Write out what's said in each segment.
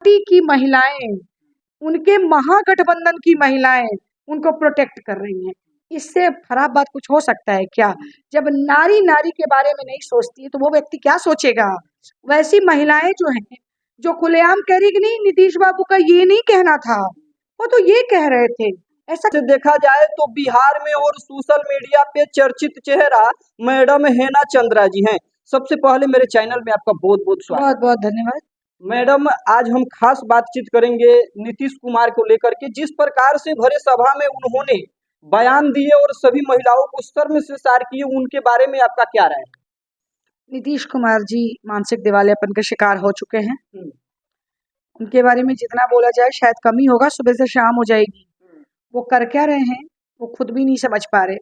Party की महिलाएं, उनके महागठबंधन की महिलाएं उनको प्रोटेक्ट कर रही हैं। इससे खराब बात कुछ हो सकता है क्या? जब नारी नारी के बारे में नहीं सोचती है तो वो व्यक्ति क्या सोचेगा? वैसी महिलाएं जो हैं, जो खुलेआम कह रही कि नहीं नीतीश बाबू का ये नहीं कहना था, वो तो ये कह रहे थे। ऐसा से देखा जाए तो बिहार में और सोशल मीडिया पे चर्चित चेहरा मैडम हेना चंद्रा जी हैं। सबसे पहले मेरे चैनल में आपका बहुत बहुत स्वागत। बहुत बहुत धन्यवाद। मैडम, आज हम खास बातचीत करेंगे नीतीश कुमार को लेकर के। जिस प्रकार से भरे सभा में उन्होंने बयान दिए और सभी महिलाओं को शर्मसार किए, उनके बारे में आपका क्या राय है? नीतीश कुमार जी मानसिक दिवालियापन का शिकार हो चुके हैं। उनके बारे में जितना बोला जाए शायद कम ही होगा, सुबह से शाम हो जाएगी। वो कर क्या रहे हैं वो खुद भी नहीं समझ पा रहे।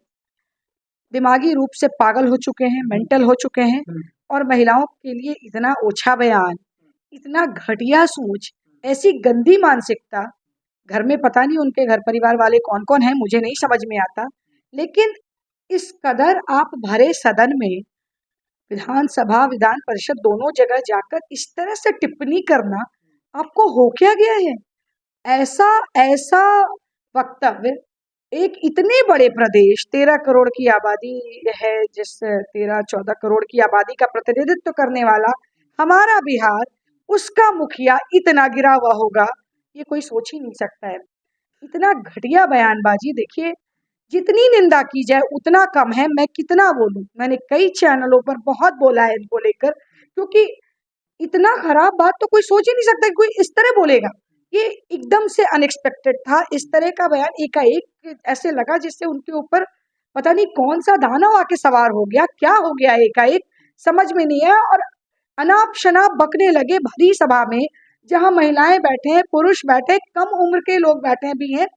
दिमागी रूप से पागल हो चुके हैं, मेंटल हो चुके हैं। और महिलाओं के लिए इतना ओछा बयान, इतना घटिया सोच, ऐसी गंदी मानसिकता। घर में पता नहीं उनके घर परिवार वाले कौन कौन हैं, मुझे नहीं समझ में आता। लेकिन इस कदर आप भरे सदन में, विधानसभा विधान परिषद दोनों जगह जाकर इस तरह से टिप्पणी करना, आपको हो क्या गया है? ऐसा ऐसा वक्तव्य एक इतने बड़े प्रदेश, 13 करोड़ की आबादी है, जिस 13-14 करोड़ की आबादी का प्रतिनिधित्व करने वाला हमारा बिहार, उसका मुखिया इतना गिरा हुआ होगा, ये कोई सोच ही नहीं सकता है। इतना घटिया बयानबाजी। देखिए, जितनी निंदा की जाए उतना कम है। मैं कितना बोलूं, मैंने कई चैनलों पर बहुत बोला है इनको लेकर, क्योंकि इतना खराब बात तो कोई सोच ही नहीं सकता कि कोई इस तरह बोलेगा। ये एकदम से अनएक्सपेक्टेड था। इस तरह का बयान एकाएक ऐसे लगा जिससे उनके ऊपर पता नहीं कौन सा दानव आके सवार हो गया, क्या हो गया एकाएक समझ में नहीं आया। और अनाप शनाप बकने लगे भरी सभा में, जहां महिलाएं बैठे हैं, पुरुष बैठे, कम उम्र के लोग बैठे भी हैं,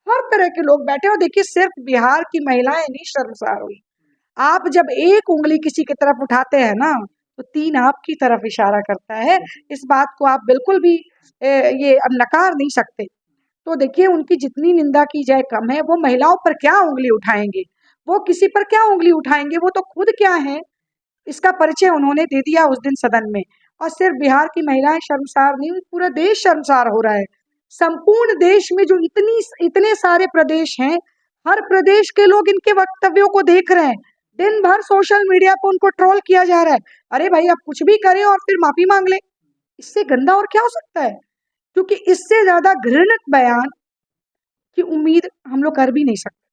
हर तरह के लोग बैठे। और देखिए, सिर्फ बिहार की महिलाएं नहीं शर्मसार हुई। आप जब एक उंगली किसी की तरफ उठाते हैं ना, तो 3 आपकी तरफ इशारा करता है। इस बात को आप बिल्कुल भी ये अब नकार नहीं सकते। तो देखिए, उनकी जितनी निंदा की जाए कम है। वो महिलाओं पर क्या उंगली उठाएंगे, वो किसी पर क्या उंगली उठाएंगे, वो तो खुद क्या है, इसका परिचय उन्होंने दे दिया उस दिन सदन में। और सिर्फ बिहार की महिलाएं शर्मसार नहीं हुई, पूरा देश शर्मसार हो रहा है। संपूर्ण देश में जो इतने सारे प्रदेश हैं, हर प्रदेश के लोग इनके वक्तव्यों को देख रहे हैं। दिन भर सोशल मीडिया पर उनको ट्रोल किया जा रहा है। अरे भाई, आप कुछ भी करें और फिर माफी मांग लें, इससे गंदा और क्या हो सकता है? क्योंकि इससे ज्यादा घृणित बयान की उम्मीद हम लोग कर भी नहीं सकते।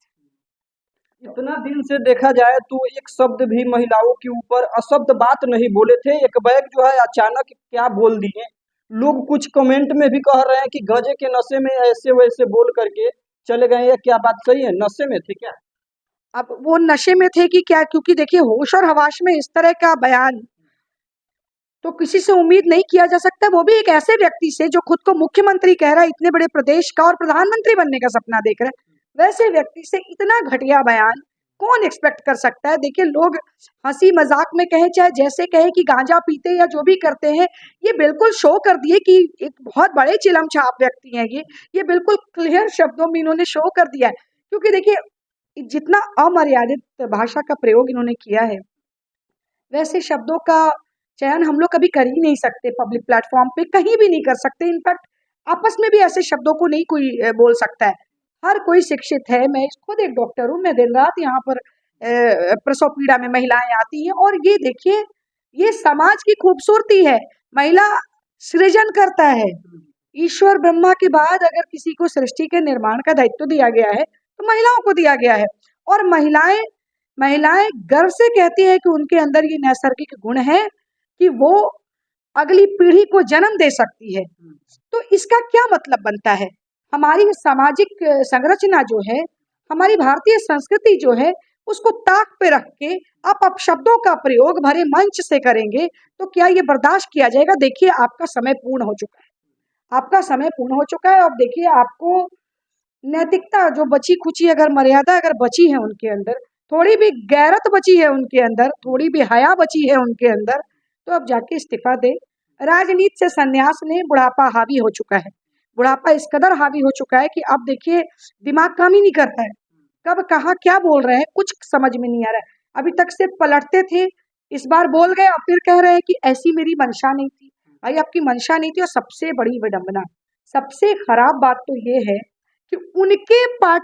इतना दिन से देखा जाए तो एक शब्द भी महिलाओं के ऊपर अशब्द बात नहीं बोले थे। एक बैग जो है अचानक क्या बोल दिए। लोग कुछ कमेंट में भी कह रहे हैं कि गजे के नशे में ऐसे वैसे बोल करके चले गए। ये क्या बात सही है? नशे में थे क्या? अब वो नशे में थे कि क्या? क्योंकि देखिए, होश और हवाश में इस तरह का बयान तो किसी से उम्मीद नहीं किया जा सकता। वो भी एक ऐसे व्यक्ति से जो खुद को मुख्यमंत्री कह रहा है, इतने बड़े प्रदेश का, और प्रधानमंत्री बनने का सपना देख रहा है। वैसे व्यक्ति से इतना घटिया बयान कौन एक्सपेक्ट कर सकता है? देखिए, लोग हंसी मजाक में कहे चाहे जैसे कहे कि गांजा पीते या जो भी करते हैं, ये बिल्कुल शो कर दिए कि एक बहुत बड़े चिलम छाप व्यक्ति हैं ये बिल्कुल क्लियर शब्दों में इन्होंने शो कर दिया है। क्योंकि देखिए, जितना अमर्यादित भाषा का प्रयोग इन्होंने किया है, वैसे शब्दों का चयन हम लोग कभी कर ही नहीं सकते। पब्लिक प्लेटफॉर्म पे कहीं भी नहीं कर सकते। इनफैक्ट आपस में भी ऐसे शब्दों को नहीं कोई बोल सकता है। हर कोई शिक्षित है। मैं खुद एक डॉक्टर हूँ। मैं दिन रात यहाँ पर प्रसव पीड़ा में महिलाएं आती हैं, और ये देखिए, ये समाज की खूबसूरती है। महिला सृजन करता है। ईश्वर ब्रह्मा के बाद अगर किसी को सृष्टि के निर्माण का दायित्व दिया गया है, तो महिलाओं को दिया गया है। और महिलाएं महिलाएं गर्व से कहती है कि उनके अंदर ये नैसर्गिक गुण है कि वो अगली पीढ़ी को जन्म दे सकती है। तो इसका क्या मतलब बनता है? हमारी सामाजिक संरचना जो है, हमारी भारतीय संस्कृति जो है, उसको ताक पे रख के आप अपशब्दों का प्रयोग भरे मंच से करेंगे, तो क्या ये बर्दाश्त किया जाएगा? देखिए, आपका समय पूर्ण हो चुका है। आपका समय पूर्ण हो चुका है। अब देखिए, आपको नैतिकता जो बची खुची, अगर मर्यादा अगर बची है उनके अंदर, थोड़ी भी गैरत बची है उनके अंदर, थोड़ी भी हया बची है उनके अंदर, तो अब जाके इस्तीफा दे, राजनीति से संन्यास लें। बुढ़ापा हावी हो चुका है। बुढ़ापा इस कदर हावी हो चुका है कि अब देखिए, दिमाग काम ही नहीं करता है। कब कहाँ क्या बोल रहे हैं कुछ समझ में नहीं आ रहा है। अभी तक सिर्फ पलटते थे, इस बार बोल गए और फिर कह रहे हैं कि ऐसी मेरी मंशा नहीं थी। भाई आपकी मंशा नहीं थी। और सबसे बड़ी विडंबना, सबसे खराब बात तो ये है कि उनके पार्टी